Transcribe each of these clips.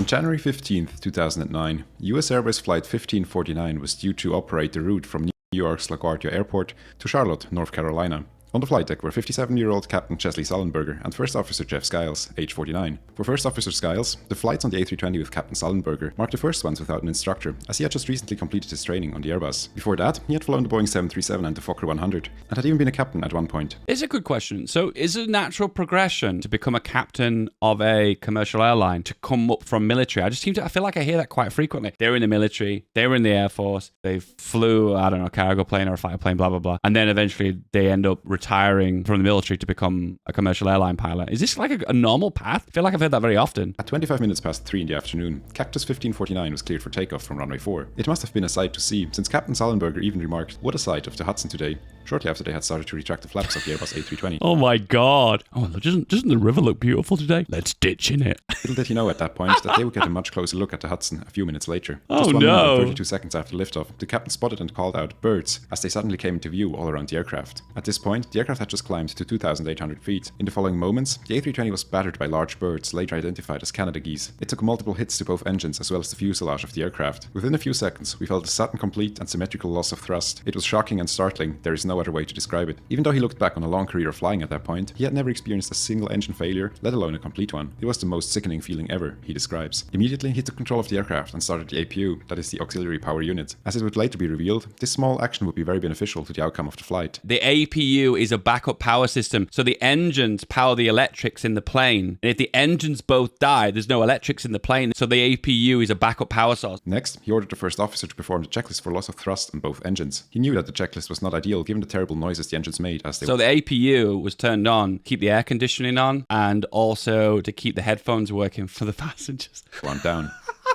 On January 15th, 2009, US Airways Flight 1549 was due to operate the route from New York's LaGuardia Airport to Charlotte, North Carolina. On the flight deck were 57-year-old Captain Chesley Sullenberger and First Officer Jeff Skiles, age 49. For First Officer Skiles, the flights on the A320 with Captain Sullenberger marked the first ones without an instructor, as he had just recently completed his training on the Airbus. Before that, he had flown the Boeing 737 and the Fokker 100, and had even been a captain at one point. It's a good question. So is it a natural progression to become a captain of a commercial airline, to come up from military? I feel like I hear that quite frequently. They were in the military, they were in the Air Force, they flew, I don't know, a cargo plane or a fighter plane, blah, blah, blah. And then eventually they end up retiring from the military to become a commercial airline pilot. Is this like a normal path? I feel like I've heard that very often. At 25 minutes past 3 in the afternoon, Cactus 1549 was cleared for takeoff from runway 4. It must have been a sight to see, since Captain Sullenberger even remarked, "What a sight of the Hudson today," shortly after they had started to retract the flaps of the Airbus A320. Oh my god. Oh, doesn't the river look beautiful today? Let's ditch in it. Little did he know at that point that they would get a much closer look at the Hudson a few minutes later. Oh Just 1 no. minute and 32 seconds after liftoff, the captain spotted and called out "birds" as they suddenly came into view all around the aircraft. At this point, the aircraft had just climbed to 2,800 feet. In the following moments, the A320 was battered by large birds, later identified as Canada geese. It took multiple hits to both engines as well as the fuselage of the aircraft. Within a few seconds, we felt a sudden, complete and symmetrical loss of thrust. It was shocking and startling, there is no other way to describe it. Even though he looked back on a long career of flying at that point, he had never experienced a single engine failure, let alone a complete one. It was the most sickening feeling ever, he describes. Immediately, he took control of the aircraft and started the APU, that is the Auxiliary Power Unit. As it would later be revealed, this small action would be very beneficial to the outcome of the flight. The APU is a backup power system, so the engines power the electrics in the plane. And if the engines both die, there's no electrics in the plane, so the APU is a backup power source. Next, he ordered the first officer to perform the checklist for loss of thrust on both engines. He knew that the checklist was not ideal given the terrible noises the engines made as they So the APU was turned on, keep the air conditioning on, and also to keep the headphones working for the passengers. wound down.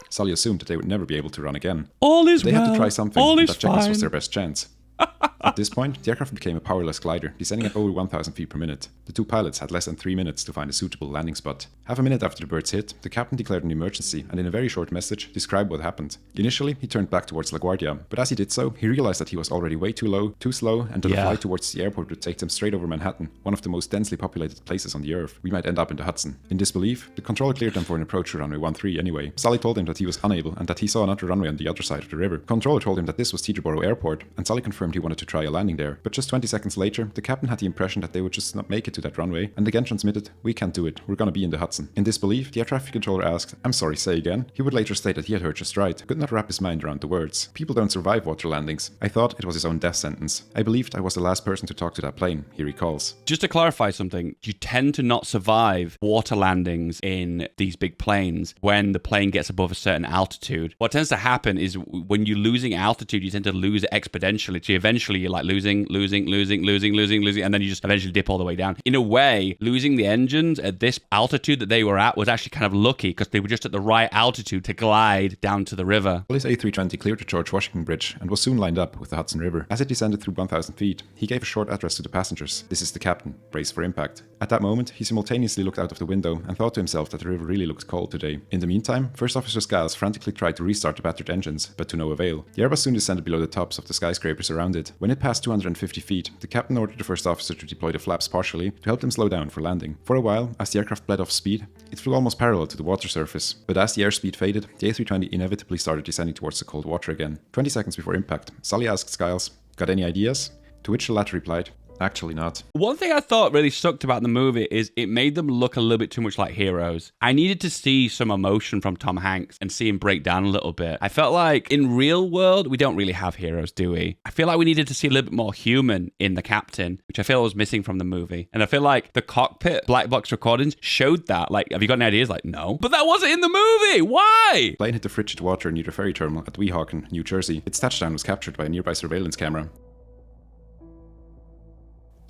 Sully assumed that they would never be able to run again. All is They well. had to try something, All and is that checklist fine. was their best chance. At this point, the aircraft became a powerless glider, descending at over 1,000 feet per minute. The two pilots had less than 3 minutes to find a suitable landing spot. Half a minute after the birds hit, the captain declared an emergency and in a very short message described what happened. Initially, he turned back towards LaGuardia, but as he did so, he realized that he was already way too low, too slow, and that the flight towards the airport would take them straight over Manhattan, one of the most densely populated places on the Earth. We might end up in the Hudson. In disbelief, the controller cleared them for an approach to runway 13 anyway. Sully told him that he was unable and that he saw another runway on the other side of the river. Controller told him that this was Teterboro Airport, and Sully confirmed he wanted to try a landing there. But just 20 seconds later, the captain had the impression that they would just not make it to that runway, and again transmitted, "We can't do it, we're gonna be in the Hudson." In disbelief, the air traffic controller asked, "I'm sorry, say again?" He would later state that he had heard just right, could not wrap his mind around the words. People don't survive water landings. I thought it was his own death sentence. I believed I was the last person to talk to that plane, he recalls. Just to clarify something, you tend to not survive water landings in these big planes when the plane gets above a certain altitude. What tends to happen is when you're losing altitude, you tend to lose it exponentially. So eventually you're like losing, and then you just eventually dip all the way down. In a way, losing the engines at this altitude that they were at was actually kind of lucky because they were just at the right altitude to glide down to the river. His A320 cleared the George Washington Bridge and was soon lined up with the Hudson River. As it descended through 1,000 feet, he gave a short address to the passengers. "This is the captain. Brace for impact." At that moment, he simultaneously looked out of the window and thought to himself that the river really looked cold today. In the meantime, First Officer Skiles frantically tried to restart the battered engines, but to no avail. The Airbus soon descended below the tops of the skyscrapers around it. When it passed 250 feet, the captain ordered the first officer to deploy the flaps partially to help them slow down for landing. For a while, as the aircraft bled off speed, it flew almost parallel to the water surface. But as the airspeed faded, the A320 inevitably started descending towards the cold water again. 20 seconds before impact, Sully asked Skiles, "Got any ideas?" To which the latter replied, "Actually not." One thing I thought really sucked about the movie is it made them look a little bit too much like heroes. I needed to see some emotion from Tom Hanks and see him break down a little bit. I felt like in real world, we don't really have heroes, do we? I feel like we needed to see a little bit more human in the captain, which I feel was missing from the movie. And I feel like the cockpit black box recordings showed that. Like, have you got any ideas? Like, no. But that wasn't in the movie! Why? The plane hit the frigid water near the ferry terminal at Weehawken, New Jersey. Its touchdown was captured by a nearby surveillance camera.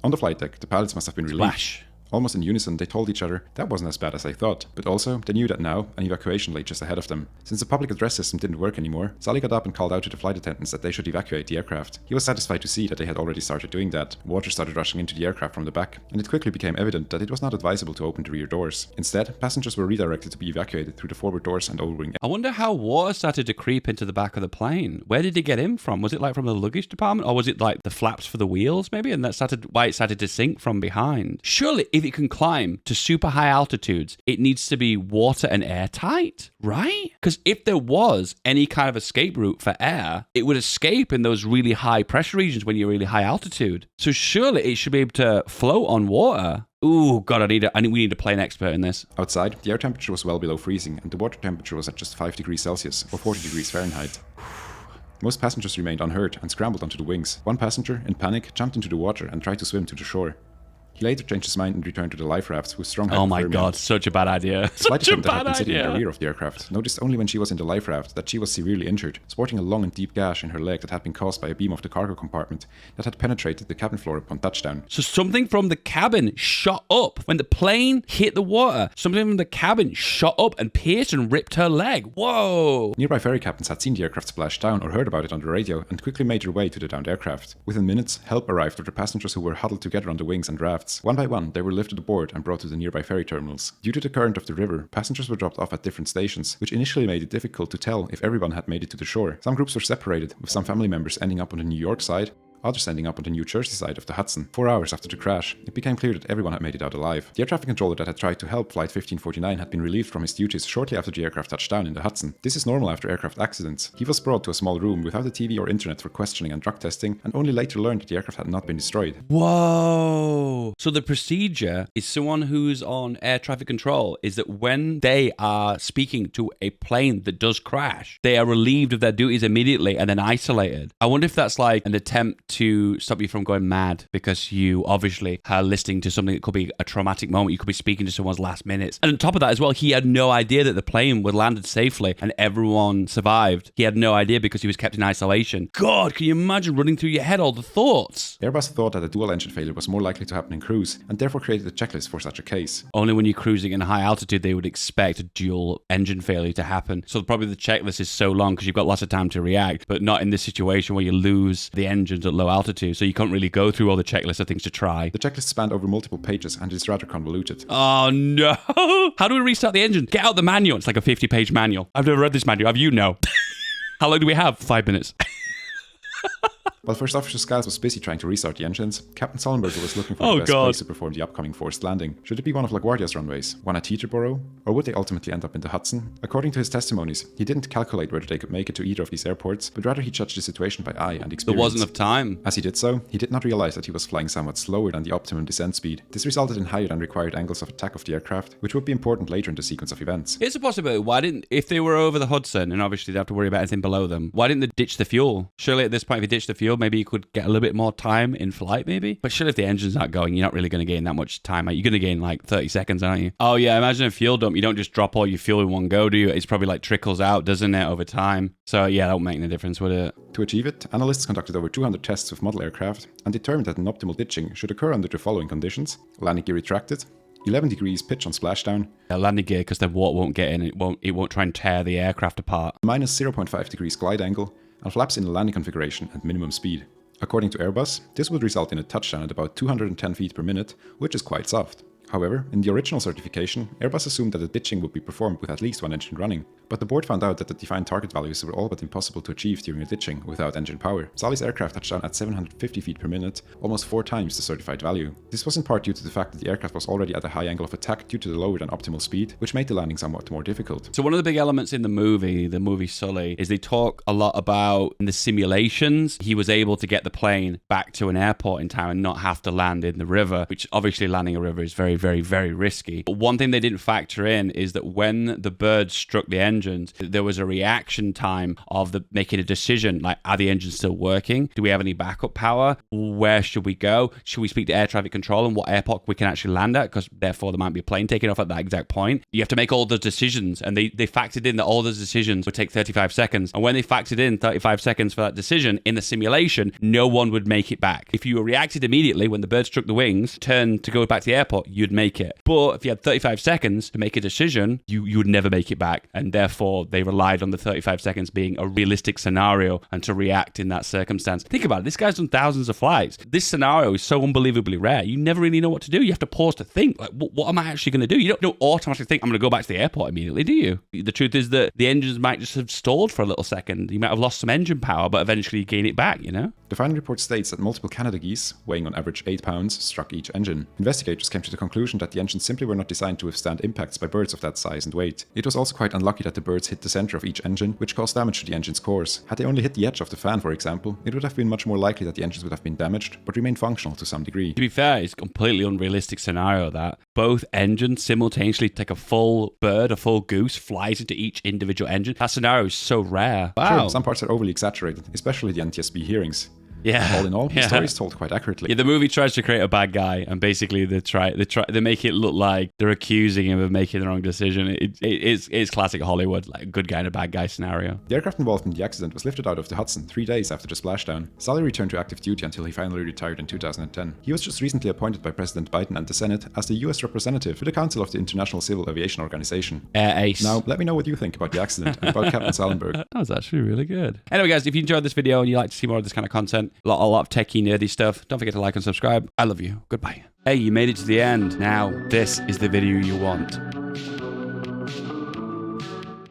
On the flight deck, the pilots must have been relieved. Splash. Almost in unison, they told each other that wasn't as bad as I thought, but also they knew that now an evacuation lay just ahead of them. Since the public address system didn't work anymore, Sully got up and called out to the flight attendants that they should evacuate the aircraft. He was satisfied to see that they had already started doing that. Water started rushing into the aircraft from the back, and it quickly became evident that it was not advisable to open the rear doors. Instead, passengers were redirected to be evacuated through the forward doors and O-ring. I wonder how water started to creep into the back of the plane. Where did it get in from? Was it like from the luggage department, or was it like the flaps for the wheels maybe, and that started why it started to sink from behind? Surely, if it can climb to super high altitudes, it needs to be water and air tight, right? Because if there was any kind of escape route for air, it would escape in those really high pressure regions when you're really high altitude. So surely it should be able to float on water. Ooh, God, we need to play an expert in this. Outside, the air temperature was well below freezing, and the water temperature was at just 5 degrees Celsius, or 40 degrees Fahrenheit. Most passengers remained unhurt and scrambled onto the wings. One passenger, in panic, jumped into the water and tried to swim to the shore. He later changed his mind and returned to the life raft with strong hypothermia. Oh my God, such a bad idea. Flight attendant that had been sitting in the rear of the aircraft noticed only when she was in the life raft that she was severely injured, sporting a long and deep gash in her leg that had been caused by a beam of the cargo compartment that had penetrated the cabin floor upon touchdown. So something from the cabin shot up. When the plane hit the water, something from the cabin shot up and pierced and ripped her leg. Whoa! Nearby ferry captains had seen the aircraft splash down or heard about it on the radio and quickly made their way to the downed aircraft. Within minutes, help arrived for the passengers who were huddled together on the wings and rafts. One by one, they were lifted aboard and brought to the nearby ferry terminals. Due to the current of the river, passengers were dropped off at different stations, which initially made it difficult to tell if everyone had made it to the shore. Some groups were separated, with some family members ending up on the New York side, others ending up on the New Jersey side of the Hudson. 4 hours after the crash, it became clear that everyone had made it out alive. The air traffic controller that had tried to help Flight 1549 had been relieved from his duties shortly after the aircraft touched down in the Hudson. This is normal after aircraft accidents. He was brought to a small room without a TV or internet for questioning and drug testing, and only later learned that the aircraft had not been destroyed. Whoa! So the procedure is someone who's on air traffic control is that when they are speaking to a plane that does crash, they are relieved of their duties immediately and then isolated. I wonder if that's like an attempt to stop you from going mad because you obviously are listening to something that could be a traumatic moment. You could be speaking to someone's last minutes. And on top of that as well, he had no idea that the plane would landed safely and everyone survived. He had no idea because he was kept in isolation. God, can you imagine running through your head all the thoughts? Airbus thought that a dual engine failure was more likely to happen in cruise and therefore created a checklist for such a case. Only when you're cruising in high altitude, they would expect a dual engine failure to happen. So probably the checklist is so long because you've got lots of time to react, but not in this situation where you lose the engines at low altitude. So you can't really go through all the checklists of things to try. The checklist spanned over multiple pages and is rather convoluted. Oh no! How do we restart the engine? Get out the manual. It's like a 50-page manual. I've never read this manual. Have you? No. How long do we have? 5 minutes. While First Officer Skiles was busy trying to restart the engines, Captain Sullenberger was looking for the best place to perform the upcoming forced landing. Should it be one of LaGuardia's runways, one at Teterboro, or would they ultimately end up in the Hudson? According to his testimonies, he didn't calculate whether they could make it to either of these airports, but rather he judged the situation by eye and experience. There wasn't enough time. As he did so, he did not realize that he was flying somewhat slower than the optimum descent speed. This resulted in higher than required angles of attack of the aircraft, which would be important later in the sequence of events. It's a possibility. If they were over the Hudson, and obviously they have to worry about anything below them, why didn't they ditch the fuel? Surely at this point, if you ditch the fuel, maybe you could get a little bit more time in flight, maybe. But surely if the engine's not going, you're not really going to gain that much time. You're going to gain like 30 seconds, aren't you? Oh yeah, imagine a fuel dump. You don't just drop all your fuel in one go, do you? It's probably like trickles out, doesn't it, over time? So yeah, that won't make any difference, would it? To achieve it, analysts conducted over 200 tests with model aircraft and determined that an optimal ditching should occur under the following conditions: landing gear retracted, 11 degrees pitch on splashdown, landing gear because the water won't get in, it won't try and tear the aircraft apart, minus 0.5 degrees glide angle, and flaps in the landing configuration at minimum speed. According to Airbus, this would result in a touchdown at about 210 feet per minute, which is quite soft. However, in the original certification, Airbus assumed that the ditching would be performed with at least one engine running, but the board found out that the defined target values were all but impossible to achieve during a ditching without engine power. Sully's aircraft touched down at 750 feet per minute, almost 4 times the certified value. This was in part due to the fact that the aircraft was already at a high angle of attack due to the lower than optimal speed, which made the landing somewhat more difficult. So one of the big elements in the movie Sully, is they talk a lot about in the simulations, he was able to get the plane back to an airport in time and not have to land in the river, which obviously landing a river is very, very, very risky. But one thing they didn't factor in is that when the bird struck the engines, there was a reaction time of making a decision, like, are the engines still working? Do we have any backup power? Where should we go? Should we speak to air traffic control and what airport we can actually land at? Because therefore there might be a plane taking off at that exact point. You have to make all those decisions, and they factored in that all those decisions would take 35 seconds. And when they factored in 35 seconds for that decision in the simulation, no one would make it back. If you reacted immediately when the bird struck the wings, turned to go back to the airport, you'd make it. But if you had 35 seconds to make a decision, you would never make it back. And therefore therefore they relied on the 35 seconds being a realistic scenario and to react in that circumstance. Think about it. This guy's done thousands of flights. This scenario is so unbelievably rare. You never really know what to do. You have to pause to think. Like, what am I actually going to do? You don't automatically think, I'm going to go back to the airport immediately, do you? The truth is that the engines might just have stalled for a little second. You might have lost some engine power, but eventually you gain it back, you know? The final report states that multiple Canada geese, weighing on average 8 pounds, struck each engine. Investigators came to the conclusion that the engines simply were not designed to withstand impacts by birds of that size and weight. It was also quite unlucky that the birds hit the center of each engine, which caused damage to the engine's cores. Had they only hit the edge of the fan, for example, it would have been much more likely that the engines would have been damaged, but remained functional to some degree. To be fair, it's a completely unrealistic scenario that both engines simultaneously take a full bird, a full goose, flies into each individual engine. That scenario is so rare. Wow. Sure, some parts are overly exaggerated, especially the NTSB hearings. Yeah. All in all, the story is told quite accurately. Yeah, the movie tries to create a bad guy, and basically they make it look like they're accusing him of making the wrong decision. It's classic Hollywood, like a good guy and a bad guy scenario. The aircraft involved in the accident was lifted out of the Hudson 3 days after the splashdown. Sully returned to active duty until he finally retired in 2010. He was just recently appointed by President Biden and the Senate as the US representative to the Council of the International Civil Aviation Organization. Air Ace. Now, let me know what you think about the accident and about Captain Sallenberg. That was actually really good. Anyway, guys, if you enjoyed this video and you like to see more of this kind of content, a lot of techie, nerdy stuff, don't forget to like and subscribe. I love you. Goodbye. Hey, you made it to the end. Now, this is the video you want.